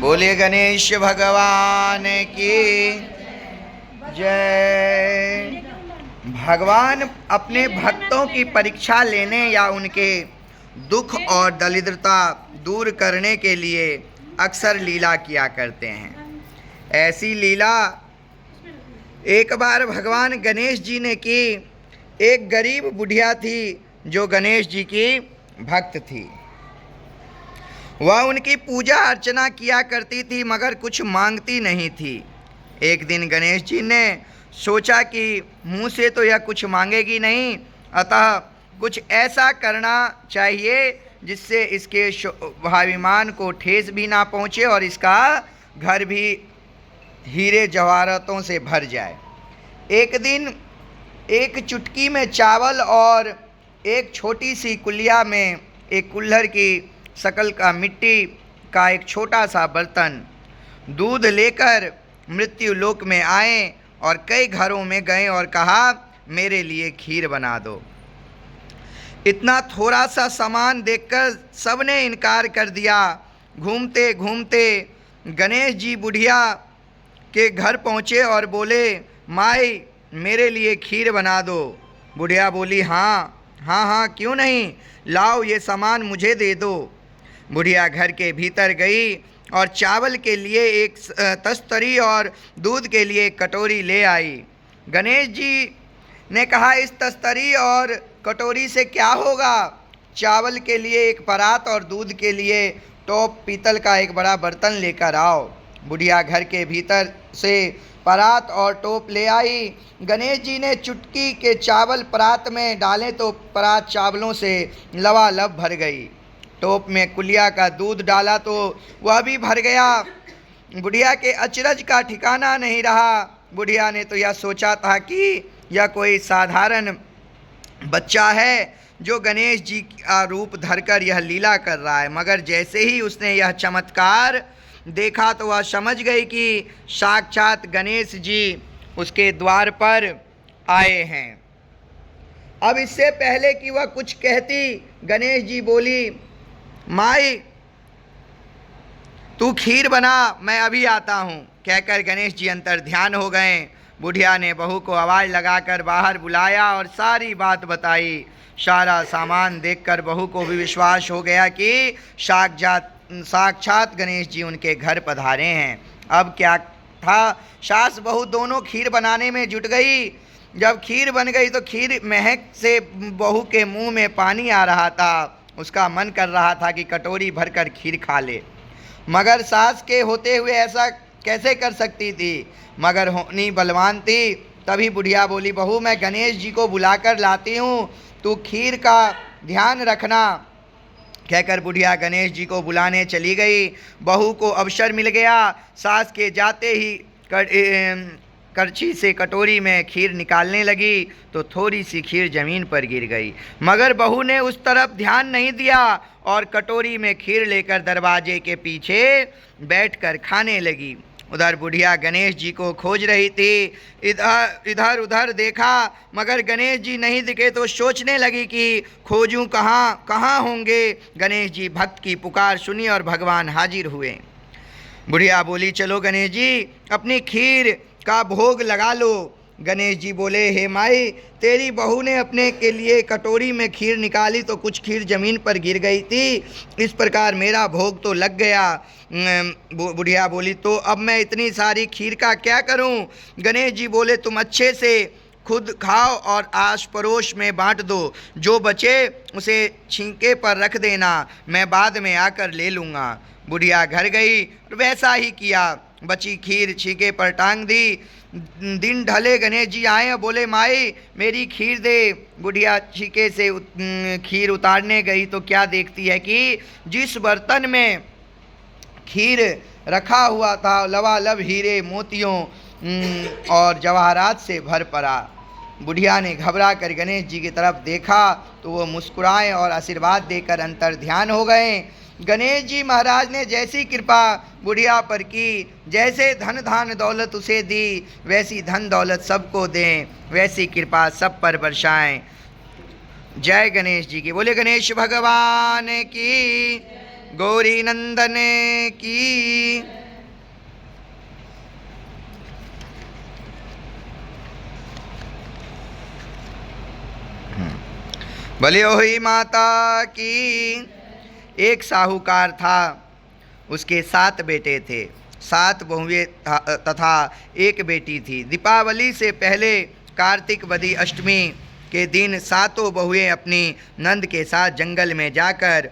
बोले गणेश भगवान की जय। भगवान अपने भक्तों की परीक्षा लेने या उनके दुख और दरिद्रता दूर करने के लिए अक्सर लीला किया करते हैं। ऐसी लीला एक बार भगवान गणेश जी ने की। एक गरीब बुढ़िया थी जो गणेश जी की भक्त थी। वह उनकी पूजा अर्चना किया करती थी मगर कुछ मांगती नहीं थी। एक दिन गणेश जी ने सोचा कि मुँह से तो यह कुछ मांगेगी नहीं, अतः कुछ ऐसा करना चाहिए जिससे इसके स्वाभिमान को ठेस भी ना पहुँचे और इसका घर भी हीरे जवाहरातों से भर जाए। एक दिन एक चुटकी में चावल और एक छोटी सी कुलिया में एक कुल्हड़ की शकल का मिट्टी का एक छोटा सा बर्तन दूध लेकर मृत्यु लोक में आए और कई घरों में गए और कहा, मेरे लिए खीर बना दो। इतना थोड़ा सा सामान देखकर सबने इनकार कर दिया। घूमते घूमते गणेश जी बुढ़िया के घर पहुँचे और बोले, माई मेरे लिए खीर बना दो। बुढ़िया बोली, हाँ हाँ हाँ, क्यों नहीं, लाओ ये सामान मुझे दे दो। बुढ़िया घर के भीतर गई और चावल के लिए एक तस्तरी और दूध के लिए एक कटोरी ले आई। गणेश जी ने कहा, इस तस्तरी और कटोरी से क्या होगा? चावल के लिए एक परात और दूध के लिए टोप पीतल का एक बड़ा बर्तन लेकर आओ। बुढ़िया घर के भीतर से परात और टोप ले आई। गणेश जी ने चुटकी के चावल परात में डाले तो परात चावलों से लबालब भर गई। टोप में कुलिया का दूध डाला तो वह भी भर गया। बुढ़िया के अचरज का ठिकाना नहीं रहा। बुढ़िया ने तो यह सोचा था कि यह कोई साधारण बच्चा है जो गणेश जी का रूप धरकर यह लीला कर रहा है, मगर जैसे ही उसने यह चमत्कार देखा तो वह समझ गई कि साक्षात गणेश जी उसके द्वार पर आए हैं। अब इससे पहले कि वह कुछ कहती, गणेश जी बोली, माई तू खीर बना, मैं अभी आता हूँ। कहकर गणेश जी अंतर ध्यान हो गए। बुढ़िया ने बहू को आवाज़ लगाकर बाहर बुलाया और सारी बात बताई। सारा सामान देखकर बहू को भी विश्वास हो गया कि साक्षात गणेश जी उनके घर पधारे हैं। अब क्या था, सास बहू दोनों खीर बनाने में जुट गई। जब खीर बन गई तो खीर महक से बहू के मुंह में पानी आ रहा था। उसका मन कर रहा था कि कटोरी भरकर खीर खा ले, मगर सास के होते हुए ऐसा कैसे कर सकती थी, मगर होनी बलवान थी। तभी बुढ़िया बोली, बहू मैं गणेश जी को बुलाकर लाती हूँ, तू खीर का ध्यान रखना। कहकर बुढ़िया गणेश जी को बुलाने चली गई। बहू को अवसर मिल गया। सास के जाते ही करछी से कटोरी में खीर निकालने लगी तो थोड़ी सी खीर जमीन पर गिर गई, मगर बहू ने उस तरफ ध्यान नहीं दिया और कटोरी में खीर लेकर दरवाजे के पीछे बैठकर खाने लगी। उधर बुढ़िया गणेश जी को खोज रही थी। इधर उधर देखा मगर गणेश जी नहीं दिखे तो सोचने लगी कि खोजूं कहाँ कहाँ होंगे। गणेश जी भक्त की पुकार सुनी और भगवान हाजिर हुए। बुढ़िया बोली, चलो गणेश जी अपनी खीर का भोग लगा लो। गणेश जी बोले, हे माई तेरी बहू ने अपने के लिए कटोरी में खीर निकाली तो कुछ खीर जमीन पर गिर गई थी, इस प्रकार मेरा भोग तो लग गया। बुढ़िया बोली, तो अब मैं इतनी सारी खीर का क्या करूं? गणेश जी बोले, तुम अच्छे से खुद खाओ और आस पड़ोस में बांट दो, जो बचे उसे छींके पर रख देना, मैं बाद में आकर ले लूँगा। बुढ़िया घर गई और वैसा ही किया। बची खीर छींके पर टांग दी। दिन ढले गणेश जी आए और बोले, माई मेरी खीर दे। बुढ़िया छींके से खीर उतारने गई तो क्या देखती है कि जिस बर्तन में खीर रखा हुआ था लबालब हीरे मोतियों और जवाहरात से भर पड़ा। बुढ़िया ने घबरा कर गणेश जी की तरफ देखा तो वो मुस्कुराए और आशीर्वाद देकर अंतर ध्यान हो गए। गणेश जी महाराज ने जैसी कृपा बुढ़िया पर की, जैसे धन धान दौलत उसे दी, वैसी धन दौलत सबको दें, वैसी कृपा सब पर बरसाएं। जय गणेश जी की। बोले गणेश भगवान की। गौरी नंदन की। भले हुई माता की। एक साहूकार था, उसके 7 बेटे थे, 7 बहुएं तथा एक बेटी थी। दीपावली से पहले कार्तिक वदी अष्टमी के दिन 7 बहुएं अपनी नंद के साथ जंगल में जाकर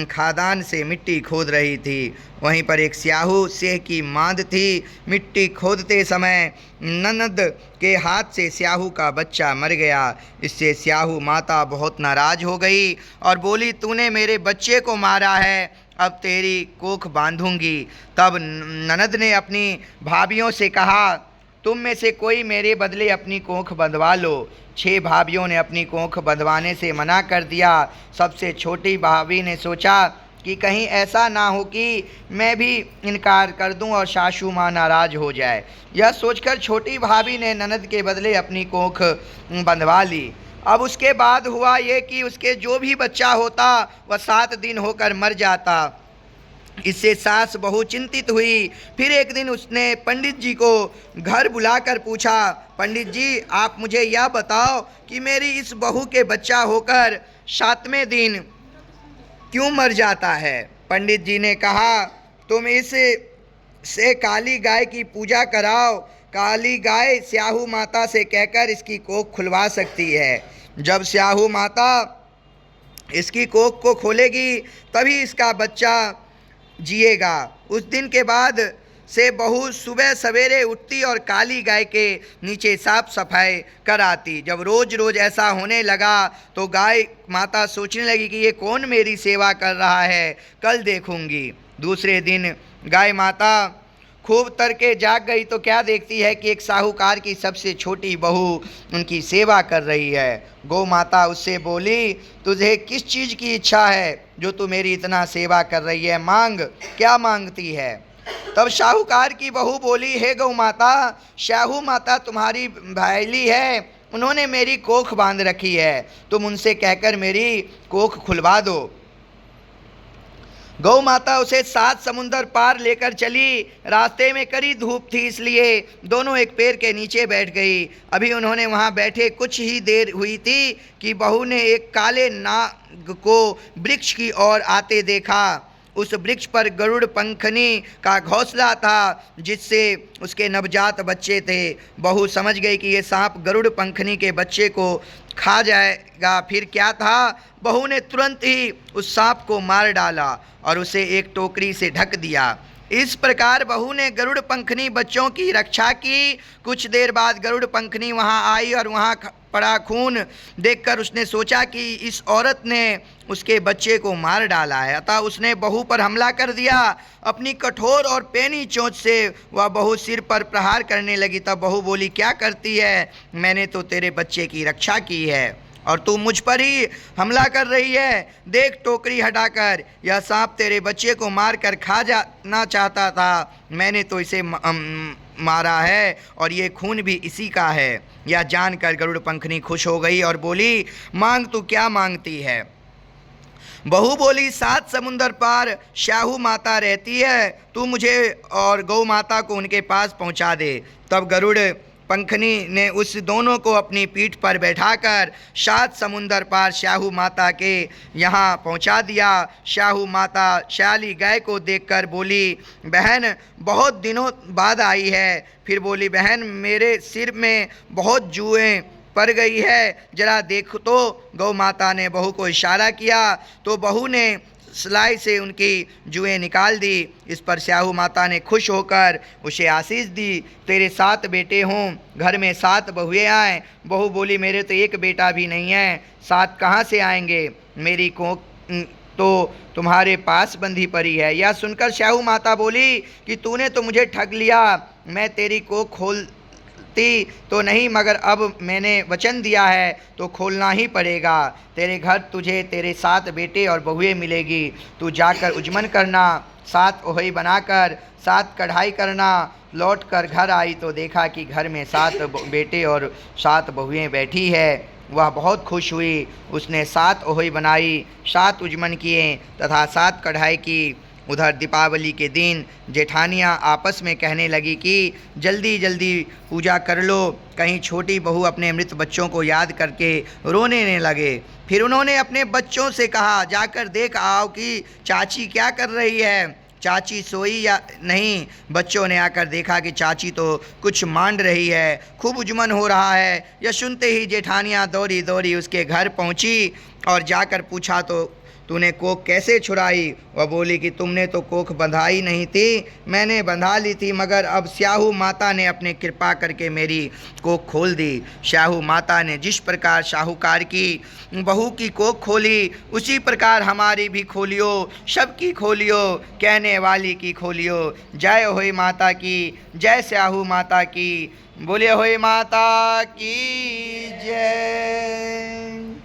खादान से मिट्टी खोद रही थी। वहीं पर एक स्याहू सेह की मांद थी। मिट्टी खोदते समय ननद के हाथ से स्याहू का बच्चा मर गया। इससे स्याहू माता बहुत नाराज हो गई और बोली, तूने मेरे बच्चे को मारा है, अब तेरी कोख बांधूंगी। तब ननद ने अपनी भाभियों से कहा, तुम में से कोई मेरे बदले अपनी कोख बंधवा लो। 6 भाभियों ने अपनी कोख बंधवाने से मना कर दिया। सबसे छोटी भाभी ने सोचा कि कहीं ऐसा ना हो कि मैं भी इनकार कर दूं और सासू माँ नाराज हो जाए। यह सोचकर छोटी भाभी ने ननद के बदले अपनी कोख बंधवा ली। अब उसके बाद हुआ ये कि उसके जो भी बच्चा होता वह 7 दिन होकर मर जाता। इससे सास बहु चिंतित हुई। फिर एक दिन उसने पंडित जी को घर बुलाकर पूछा, पंडित जी आप मुझे यह बताओ कि मेरी इस बहू के बच्चा होकर 7वें दिन क्यों मर जाता है। पंडित जी ने कहा, तुम इस से काली गाय की पूजा कराओ। काली गाय स्याहू माता से कहकर इसकी कोख खुलवा सकती है। जब स्याहू माता इसकी कोख को खोलेगी तभी इसका बच्चा जिएगा। उस दिन के बाद से बहू सुबह सवेरे उठती और काली गाय के नीचे साफ सफाई कराती। जब रोज़ रोज़ ऐसा होने लगा तो गाय माता सोचने लगी कि ये कौन मेरी सेवा कर रहा है, कल देखूंगी। दूसरे दिन गाय माता खूब तड़के जाग गई तो क्या देखती है कि एक साहूकार की सबसे छोटी बहू उनकी सेवा कर रही है। गौ माता उससे बोली, तुझे किस चीज़ की इच्छा है जो तू मेरी इतना सेवा कर रही है, मांग। क्या मांगती है। तब साहूकार की बहू बोली, हे गौ माता, स्याहू माता तुम्हारी भाईली है, उन्होंने मेरी कोख बांध रखी है, तुम उनसे कहकर मेरी कोख खुलवा दो। गौ माता उसे 7 समुंदर पार लेकर चली। रास्ते में कड़ी धूप थी, इसलिए दोनों एक पेड़ के नीचे बैठ गई। अभी उन्होंने वहां बैठे कुछ ही देर हुई थी कि बहू ने एक काले नाग को वृक्ष की ओर आते देखा। उस वृक्ष पर गरुड़ पंखनी का घोंसला था जिससे उसके नवजात बच्चे थे। बहू समझ गई कि ये सांप गरुड़ पंखनी के बच्चे को खा जाएगा। फिर क्या था, बहू ने तुरंत ही उस सांप को मार डाला और उसे एक टोकरी से ढक दिया। इस प्रकार बहू ने गरुड़ पंखनी बच्चों की रक्षा की। कुछ देर बाद गरुड़ पंखनी वहां आई और वहां पड़ा खून देखकर उसने सोचा कि इस औरत ने उसके बच्चे को मार डाला है, अतः उसने बहू पर हमला कर दिया। अपनी कठोर और पैनी चोंच से वह बहू सिर पर प्रहार करने लगी। तब बहू बोली, क्या करती है, मैंने तो तेरे बच्चे की रक्षा की है और तू मुझ पर ही हमला कर रही है। देख टोकरी हटाकर, यह सांप तेरे बच्चे को मार कर खा जाना चाहता था, मैंने तो इसे मारा है और ये खून भी इसी का है। यह जानकर गरुड़ पंखनी खुश हो गई और बोली, मांग तू क्या मांगती है। बहू बोली, 7 समुंदर पार स्याहू माता रहती है, तू मुझे और गौ माता को उनके पास पहुंचा दे। तब गरुड़ पंखनी ने उस दोनों को अपनी पीठ पर बैठाकर 7 समुंदर पार स्याहू माता के यहाँ पहुँचा दिया। स्याहू माता श्याली गाय को देखकर बोली, बहन बहुत दिनों बाद आई है। फिर बोली, बहन मेरे सिर में बहुत जुएं पड़ गई है, जरा देखो तो। गौ माता ने बहू को इशारा किया तो बहू ने सिलाई से उनकी जुएं निकाल दी। इस पर स्याहू माता ने खुश होकर उसे आशीष दी, तेरे 7 बेटे हों, घर में 7 बहुएं आएँ। बहू बोली, मेरे तो एक बेटा भी नहीं है, 7 कहाँ से आएंगे, मेरी कोख तो तुम्हारे पास बंधी पड़ी है। यह सुनकर स्याहू माता बोली कि तूने तो मुझे ठग लिया, मैं तेरी कोख खोलती तो नहीं, मगर अब मैंने वचन दिया है तो खोलना ही पड़ेगा। तेरे घर तुझे तेरे 7 बेटे और बहुएं मिलेगी। तू जाकर उजमन करना, 7 ओहई बनाकर 7 कढ़ाई करना। लौट कर घर आई तो देखा कि घर में 7 बेटे और 7 बहुएं बैठी है। वह बहुत खुश हुई। उसने 7 ओहई बनाई, 7 उजमन किए तथा 7 कढ़ाई की। उधर दीपावली के दिन जेठानियाँ आपस में कहने लगी कि जल्दी जल्दी पूजा कर लो, कहीं छोटी बहू अपने मृत बच्चों को याद करके रोने लगे। फिर उन्होंने अपने बच्चों से कहा, जाकर देख आओ कि चाची क्या कर रही है, चाची सोई या नहीं। बच्चों ने आकर देखा कि चाची तो कुछ मांड रही है, खूब उजमन हो रहा है। यह सुनते ही जेठानियाँ दौड़ी दौड़ी उसके घर पहुँची और जाकर पूछा, तो तूने कोख कैसे छुड़ाई? वह बोली कि तुमने तो कोख बंधाई नहीं थी, मैंने बंधा ली थी, मगर अब स्याहू माता ने अपने कृपा करके मेरी कोख खोल दी। स्याहू माता ने जिस प्रकार शाहूकार की बहू की कोख खोली, उसी प्रकार हमारी भी खोलियो, सबकी खोलियो, कहने वाली की खोलियो। जय होई माता की, जय स्याहू माता की, बोले होई माता की जय।